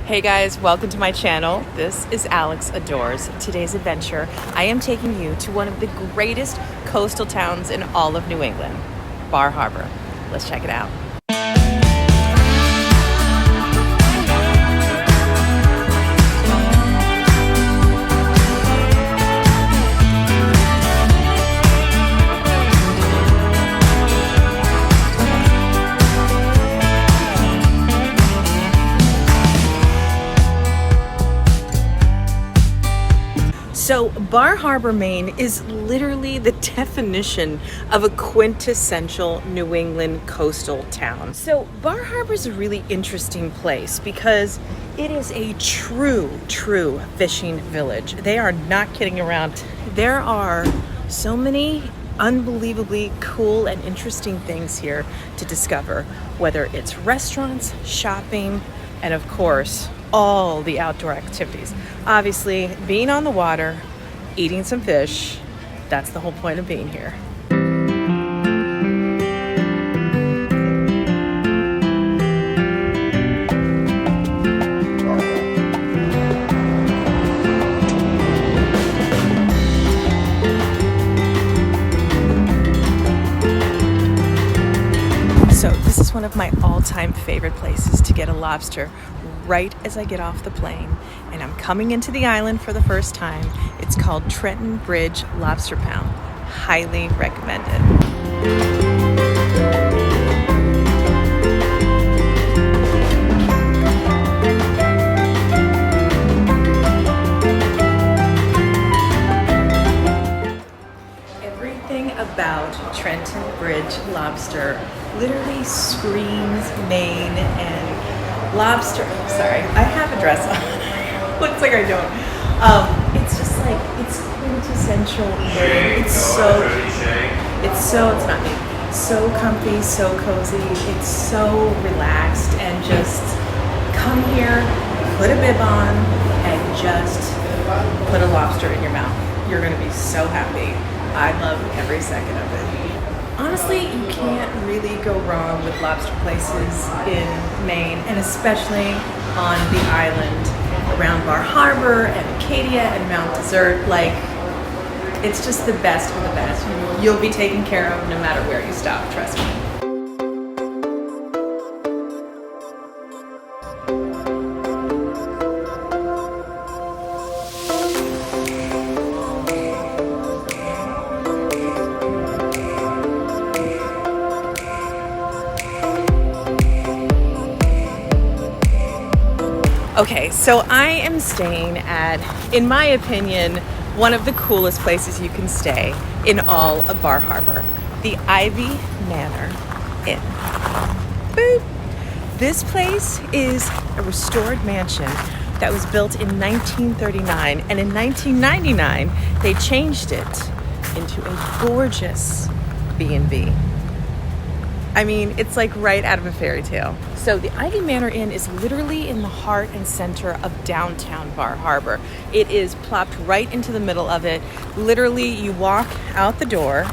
Hey guys, welcome to my channel. This is Alex Adores. Today's adventure, I am taking you to one of the greatest coastal towns in all of New England, Bar Harbor. Let's check it out. So Bar Harbor, Maine is literally the definition of a quintessential New England coastal town. So Bar Harbor is a really interesting place because it is a true fishing village. They are not kidding around. There are so many unbelievably cool and interesting things here to discover, whether it's restaurants, shopping, and of course, all the outdoor activities. Obviously, being on the water, eating some fish, that's the whole point of being here. So this is one of my all-time favorite places to get a lobster right as I get off the plane, and I'm coming into the island for the first time. It's called Trenton Bridge Lobster Pound. Highly recommended. Everything about Trenton Bridge Lobster literally screams Maine and lobster. Sorry, I have a dress on. Looks like I don't. It's just like, it's quintessential Maine. It's not me. So comfy, so cozy. It's so relaxed, and just come here, put a bib on, and just put a lobster in your mouth. You're gonna be so happy. I love every second of it. Honestly, you can't really go wrong with lobster places in Maine, and especially on the island around Bar Harbor and Acadia and Mount Desert. Like, it's just the best of the best. You'll be taken care of no matter where you stop, trust me. Okay, so I am staying at, in my opinion, one of the coolest places you can stay in all of Bar Harbor, the Ivy Manor Inn. Boop. This place is a restored mansion that was built in 1939, and in 1999, they changed it into a gorgeous B&B. I mean, it's like right out of a fairy tale. So the Ivy Manor Inn is literally in the heart and center of downtown Bar Harbor. It is plopped right into the middle of it. Literally, you walk out the door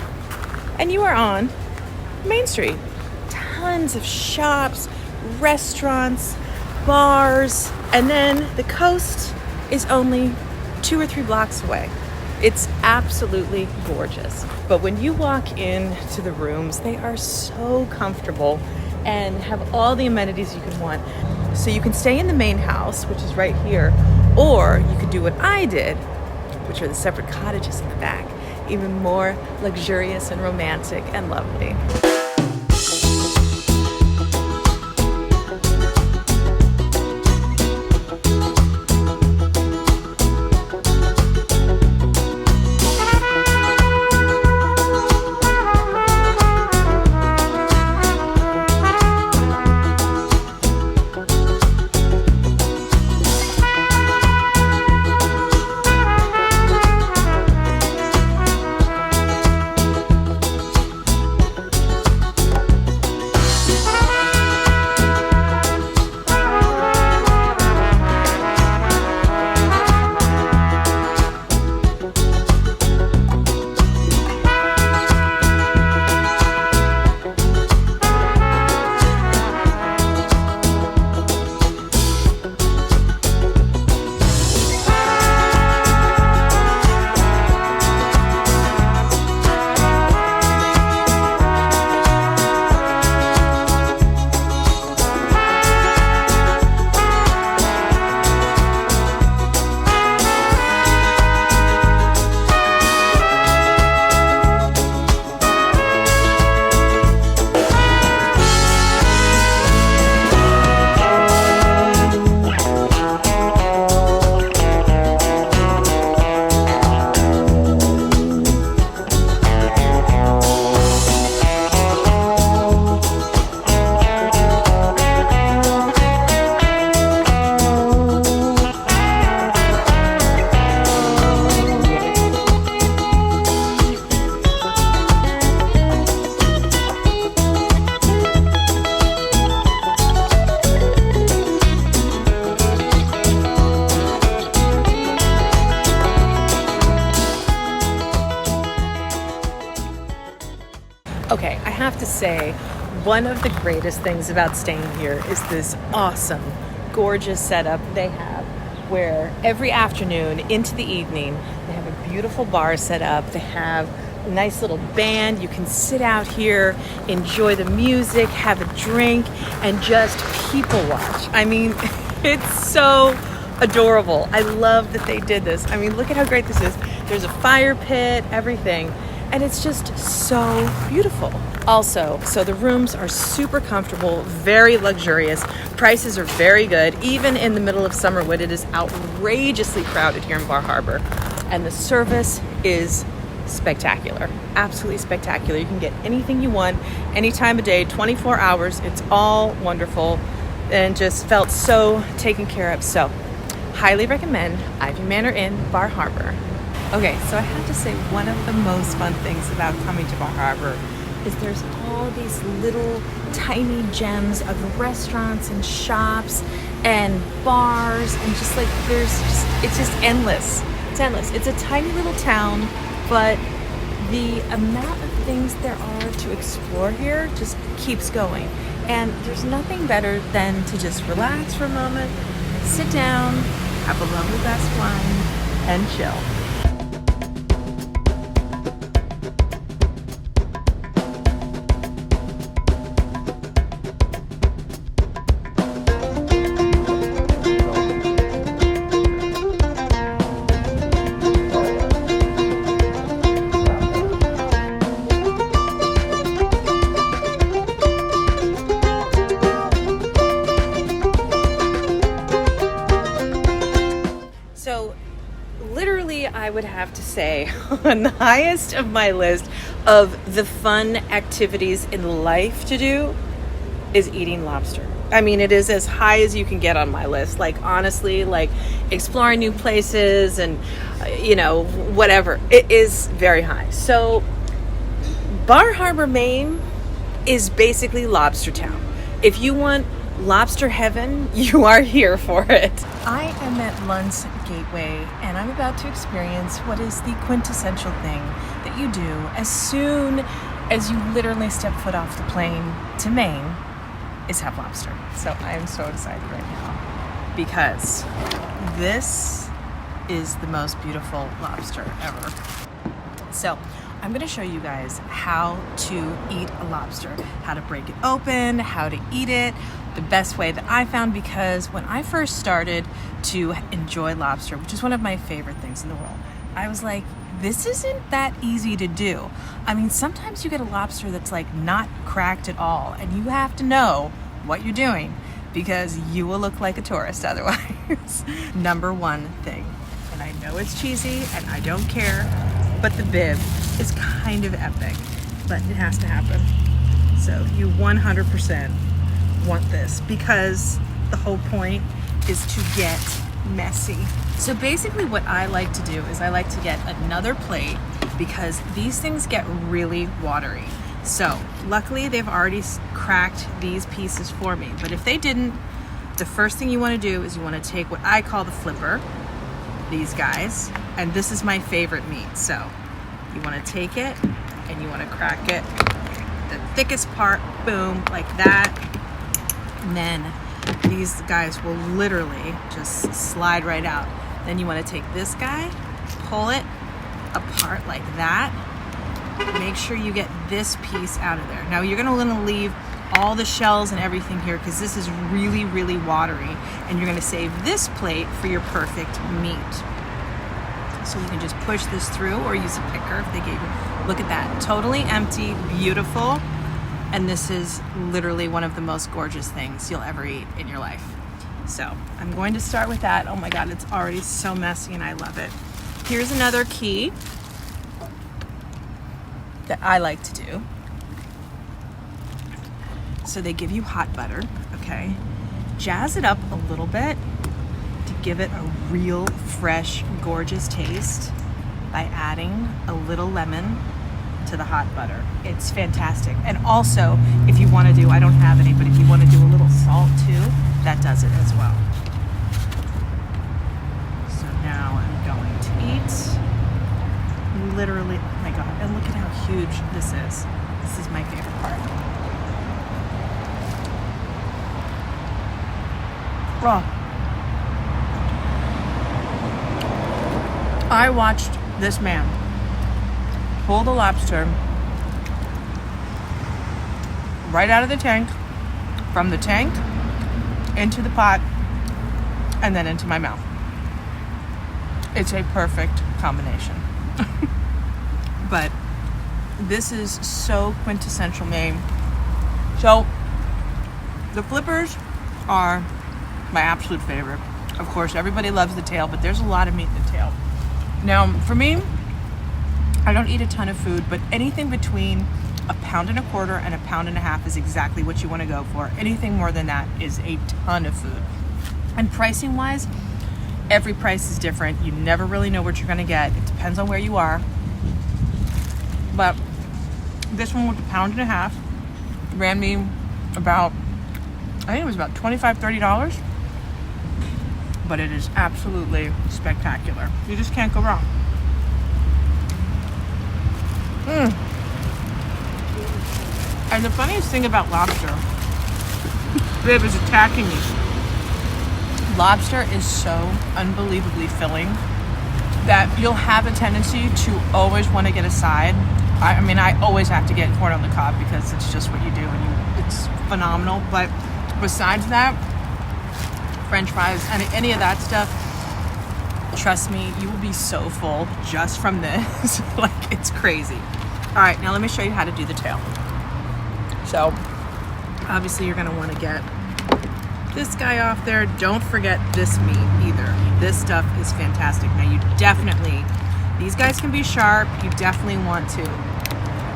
and you are on Main Street. Tons of shops, restaurants, bars, and then the coast is only 2 or 3 blocks away. It's absolutely gorgeous. But when you walk into the rooms, they are so comfortable and have all the amenities you could want. So you can stay in the main house, which is right here, or you could do what I did, which are the separate cottages in the back, even more luxurious and romantic and lovely. have to say, one of the greatest things about staying here is this awesome, gorgeous setup they have, where every afternoon into the evening, they have a beautiful bar set up. They have a nice little band. You can sit out here, enjoy the music, have a drink, and just people watch. I mean, it's so adorable. I love that they did this. I mean, look at how great this is. There's a fire pit, everything. And it's just so beautiful. Also, so the rooms are super comfortable, very luxurious. Prices are very good, even in the middle of summer when it is outrageously crowded here in Bar Harbor. And the service is spectacular, absolutely spectacular. You can get anything you want, any time of day, 24 hours. It's all wonderful and just felt so taken care of. So, highly recommend Ivy Manor Inn, Bar Harbor. Okay, so I have to say one of the most fun things about coming to Bar Harbor is there's all these little tiny gems of restaurants and shops and bars and just like it's just endless. It's endless. It's a tiny little town, but the amount of things there are to explore here just keeps going. And there's nothing better than to just relax for a moment, sit down, have a lovely glass of wine, and chill. So literally, I would have to say on the highest of my list of the fun activities in life to do is eating lobster. I mean, it is as high as you can get on my list. Like, honestly, like exploring new places and, whatever. It is very high. So Bar Harbor, Maine is basically lobster town. If you want lobster heaven, you are here for it. I am at Lund's Gateway, and I'm about to experience what is the quintessential thing that you do as soon as you literally step foot off the plane to Maine, is have lobster. So I am so excited right now because this is the most beautiful lobster ever. So I'm going to show you guys how to eat a lobster, how to break it open, how to eat it, the best way that I found, because when I first started to enjoy lobster, which is one of my favorite things in the world, I was like, this isn't that easy to do. I mean, sometimes you get a lobster that's like not cracked at all, and you have to know what you're doing because you will look like a tourist otherwise. Number one thing, and I know it's cheesy and I don't care, but the bib is kind of epic, but it has to happen. So you 100% want this because the whole point is to get messy. So basically what I like to do is I like to get another plate because these things get really watery. So luckily they've already cracked these pieces for me, but if they didn't, the first thing you want to do is you want to take what I call the flipper, these guys, and this is my favorite meat. So you want to take it and you want to crack it, the thickest part, boom, like that. And then these guys will literally just slide right out. Then you want to take this guy, pull it apart like that. Make sure you get this piece out of there. Now you're going to leave all the shells and everything here because this is really, really watery. And you're going to save this plate for your perfect meat. So you can just push this through or use a picker if they gave you. Look at that, totally empty, beautiful. And this is literally one of the most gorgeous things you'll ever eat in your life. So I'm going to start with that. Oh my God, it's already so messy and I love it. Here's another key that I like to do. So they give you hot butter, okay? Jazz it up a little bit to give it a real fresh, gorgeous taste by adding a little lemon to the hot butter. It's fantastic. And also, if you want to do, I don't have any, but if you want to do a little salt too, that does it as well. So now I'm going to eat. Literally, oh my God, and look at how huge this is. This is my favorite part. Oh. I watched this man pull the lobster right out of the tank, from the tank into the pot, and then into my mouth. It's a perfect combination. But this is so quintessential Maine. So the flippers are my absolute favorite. Of course, everybody loves the tail, but there's a lot of meat in the tail. Now, for me, I don't eat a ton of food, but anything between 1.25 pounds and 1.5 pounds is exactly what you want to go for. Anything more than that is a ton of food. And pricing wise, every price is different. You never really know what you're going to get. It depends on where you are. But this one with 1.5 pounds ran me about, I think it was about $25, $30. But it is absolutely spectacular. You just can't go wrong. And the funniest thing about lobster, Viv is attacking me. Lobster is so unbelievably filling that you'll have a tendency to always want to get a side. I mean, I always have to get corn on the cob because it's just what you do, and it's phenomenal. But besides that, French fries and any of that stuff, trust me, you will be so full just from this. Like, it's crazy. All right, now let me show you how to do the tail. So obviously you're going to want to get this guy off there. Don't forget this meat either. This stuff is fantastic. Now you definitely, these guys can be sharp. You definitely want to.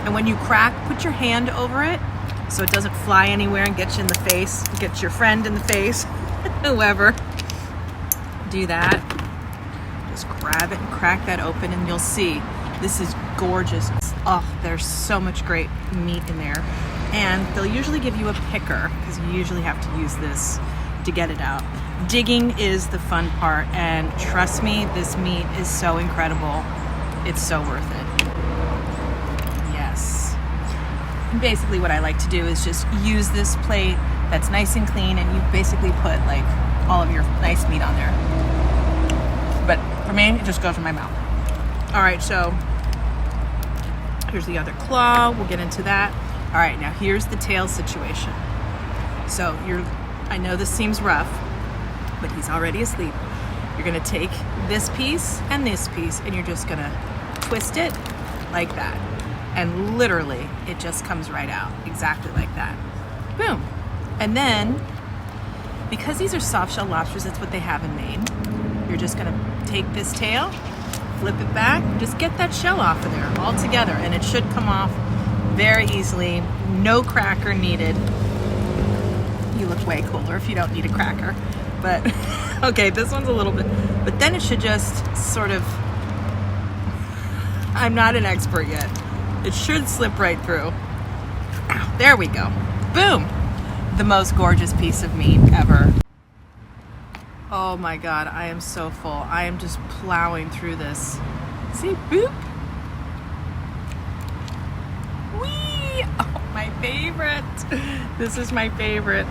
And when you crack, put your hand over it so it doesn't fly anywhere and get you in the face, get your friend in the face. Whoever, do that. Just grab it and crack that open, and you'll see this is gorgeous. Oh, there's so much great meat in there. And they'll usually give you a picker because you usually have to use this to get it out. Digging is the fun part, and trust me, this meat is so incredible. It's so worth it. Yes. And basically what I like to do is just use this plate that's nice and clean, and you basically put like all of your nice meat on there. But for me, it just goes in my mouth. All right, so here's the other claw. We'll get into that. All right, now here's the tail situation. So I know this seems rough, but he's already asleep. You're gonna take this piece, and you're just gonna twist it like that. And literally, it just comes right out, exactly like that. Boom. And then, because these are soft shell lobsters, that's what they have in Maine, you're just gonna take this tail, flip it back, just get that shell off of there all together, and it should come off very easily. No cracker needed. You look way cooler if you don't need a cracker. But, okay, this one's a little bit, but then it should just sort of, I'm not an expert yet. It should slip right through. Ow, there we go. Boom. The most gorgeous piece of meat ever. Oh my God, I am so full. I am just plowing through this. See, boop. Whee! Oh, my favorite. This is my favorite.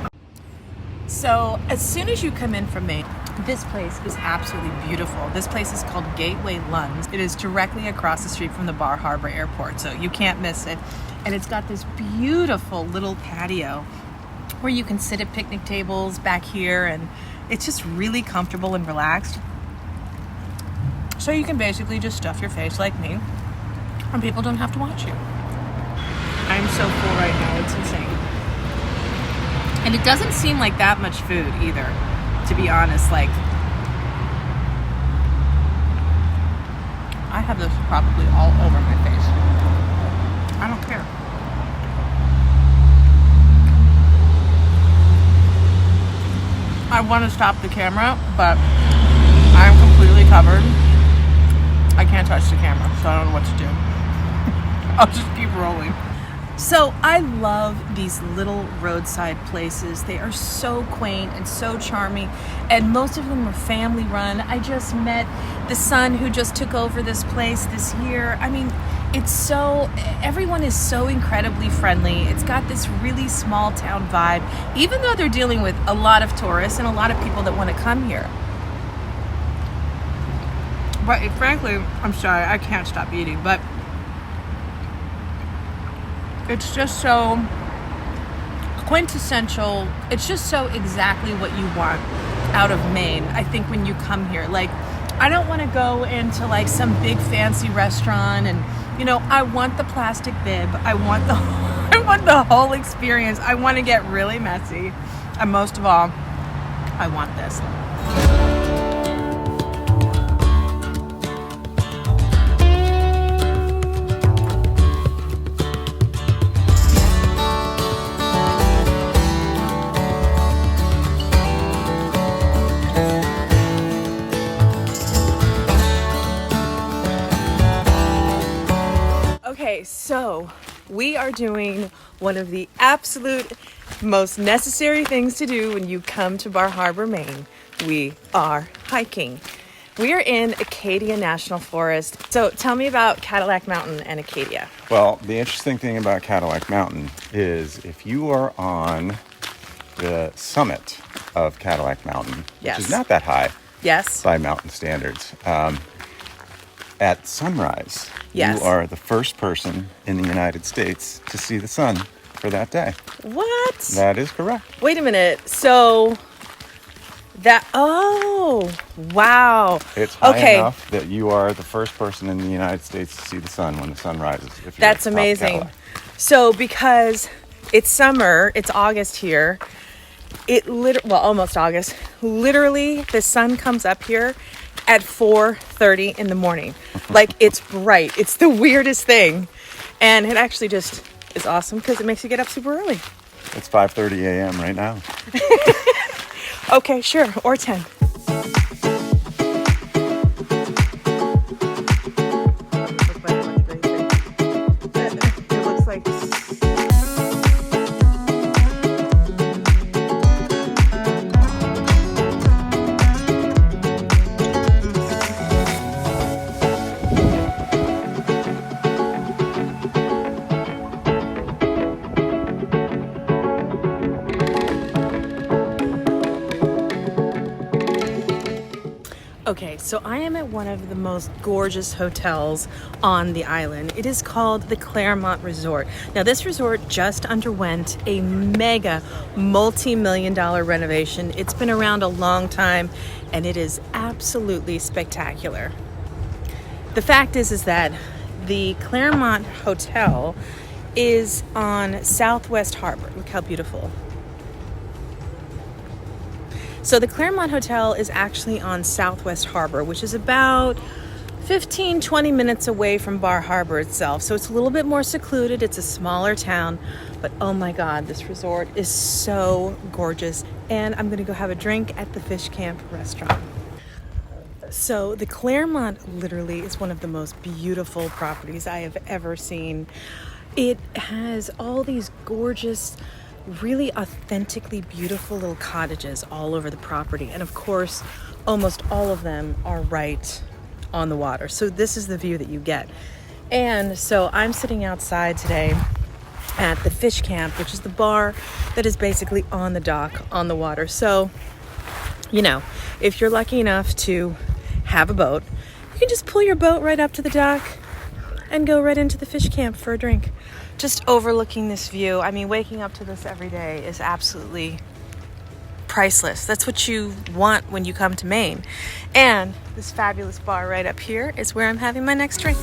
So as soon as you come in from Maine, this place is absolutely beautiful. This place is called Gateway Lunds. It is directly across the street from the Bar Harbor Airport, so you can't miss it. And it's got this beautiful little patio where you can sit at picnic tables back here, and it's just really comfortable and relaxed. So you can basically just stuff your face like me, and people don't have to watch you. I'm so full right now, it's insane. And it doesn't seem like that much food either, to be honest. Like, I have this probably all over my face. I don't care. I want to stop the camera, but I'm completely covered. I can't touch the camera, so I don't know what to do. I'll just keep rolling. So I love these little roadside places. They are so quaint and so charming, and most of them are family run. I just met the son who just took over this place this year. I mean, everyone is so incredibly friendly. It's got this really small town vibe, even though they're dealing with a lot of tourists and a lot of people that want to come here. But frankly, I'm sorry, I can't stop eating, but it's just so quintessential. It's just so exactly what you want out of Maine, I think, when you come here. Like, I don't want to go into like some big fancy restaurant and, you know, I want the plastic bib. I want the whole experience. I want to get really messy. And most of all, I want this. Okay, so we are doing one of the absolute most necessary things to do when you come to Bar Harbor, Maine. We are hiking. We are in Acadia National Forest. So tell me about Cadillac Mountain and Acadia. Well, the interesting thing about Cadillac Mountain is if you are on the summit of Cadillac Mountain, Yes. which is not that high Yes. by mountain standards, at sunrise, Yes. you are the first person in the United States to see the sun for that day. What? That is correct. Wait a minute. So oh, wow. It's high enough that you are the first person in the United States to see the sun when the sun rises. If you're That's at top amazing. Cadillac. So because it's summer, it's August here. Almost August. Literally, the sun comes up here at 4:30 in the morning. Like, it's bright. It's the weirdest thing. And it actually just is awesome because it makes you get up super early. It's 5:30 a.m. right now. Okay, sure. Or 10. It looks like... Okay, so I am at one of the most gorgeous hotels on the island. It is called the Claremont Resort. Now, this resort just underwent a mega multi-million-dollar renovation. It's been around a long time, and it is absolutely spectacular. The fact is that the Claremont Hotel is on Southwest Harbor. Look how beautiful. So the Claremont Hotel is actually on Southwest Harbor, which is about 15-20 minutes away from Bar Harbor itself. So it's a little bit more secluded. It's a smaller town. But oh my God, this resort is so gorgeous. And I'm going to go have a drink at the Fish Camp restaurant. So the Claremont literally is one of the most beautiful properties I have ever seen. It has all these gorgeous, really authentically beautiful little cottages all over the property. And of course, almost all of them are right on the water. So this is the view that you get. And so I'm sitting outside today at the Fish Camp, which is the bar that is basically on the dock, on the water. So, you know, if you're lucky enough to have a boat, you can just pull your boat right up to the dock and go right into the Fish Camp for a drink. Just overlooking this view. I mean, waking up to this every day is absolutely priceless. That's what you want when you come to Maine. And this fabulous bar right up here is where I'm having my next drink.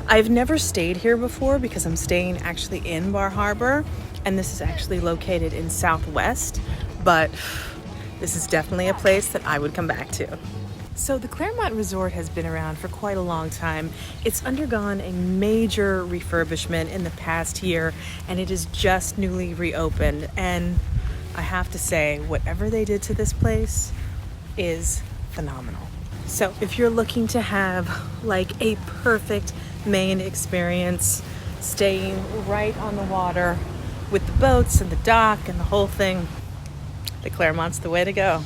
I've never stayed here before because I'm staying actually in Bar Harbor, and this is actually located in Southwest, but this is definitely a place that I would come back to. So the Claremont Resort has been around for quite a long time. It's undergone a major refurbishment in the past year, and it is just newly reopened. And I have to say, whatever they did to this place is phenomenal. So if you're looking to have like a perfect Maine experience, staying right on the water with the boats and the dock and the whole thing, the Claremont's the way to go.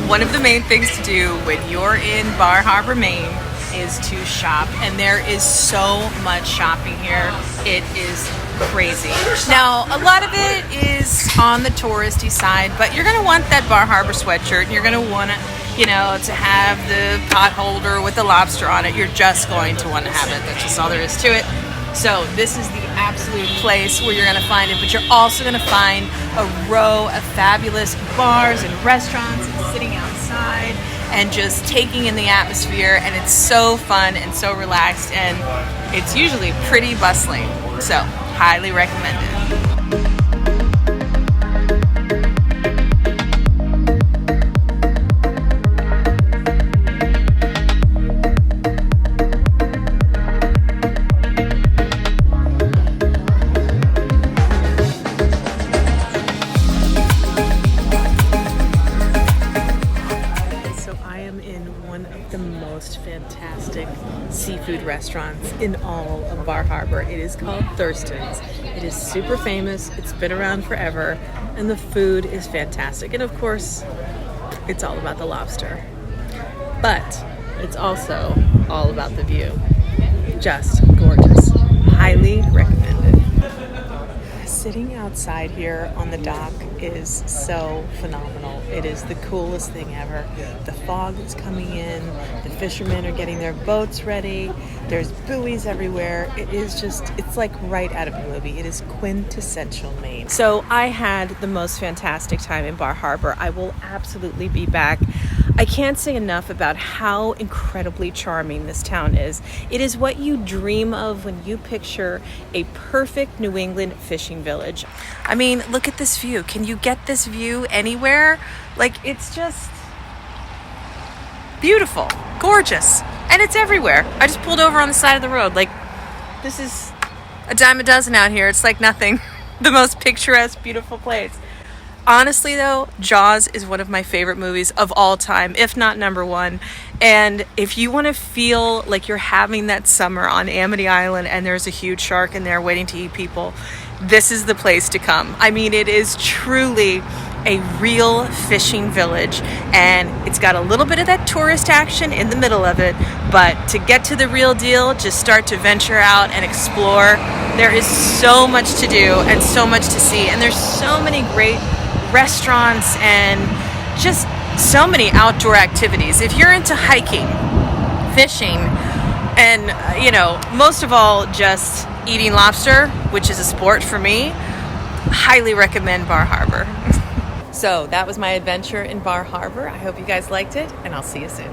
One of the main things to do when you're in Bar Harbor, Maine, is to shop, and there is so much shopping here. It is crazy. Now, a lot of it is on the touristy side, but you're going to want that Bar Harbor sweatshirt, and you're going to want to, to have the pot holder with the lobster on it. You're just going to want to have it. That's just all there is to it. So this is the absolute place where you're going to find it, but you're also going to find a row of fabulous bars and restaurants and sitting outside and just taking in the atmosphere, and it's so fun and so relaxed, and it's usually pretty bustling. So, highly recommended. Fantastic seafood restaurants in all of Bar Harbor. It is called Thurston's. It is super famous. It's been around forever, and the food is fantastic. And of course, it's all about the lobster. But it's also all about the view. Just gorgeous. Highly recommended. Sitting outside here on the dock is so phenomenal. It is the coolest thing ever. The fog is coming in. The fishermen are getting their boats ready. There's buoys everywhere. It's like right out of a movie. It is quintessential Maine. So I had the most fantastic time in Bar Harbor. I will absolutely be back. I can't say enough about how incredibly charming this town is. It is what you dream of when you picture a perfect New England fishing village. I mean, look at this view. Can you get this view anywhere? Like, it's just beautiful, gorgeous, and it's everywhere. I just pulled over on the side of the road. Like, this is a dime a dozen out here. It's like nothing. The most picturesque, beautiful place. Honestly, though, Jaws is one of my favorite movies of all time, if not number one. And if you want to feel like you're having that summer on Amity Island and there's a huge shark in there waiting to eat people, this is the place to come. I mean, it is truly a real fishing village, and it's got a little bit of that tourist action in the middle of it, but to get to the real deal, just start to venture out and explore. There is so much to do and so much to see, and there's so many great restaurants and just so many outdoor activities. If you're into hiking, fishing, and most of all just eating lobster, which is a sport for me, highly recommend Bar Harbor. So that was my adventure in Bar Harbor. I hope you guys liked it, and I'll see you soon.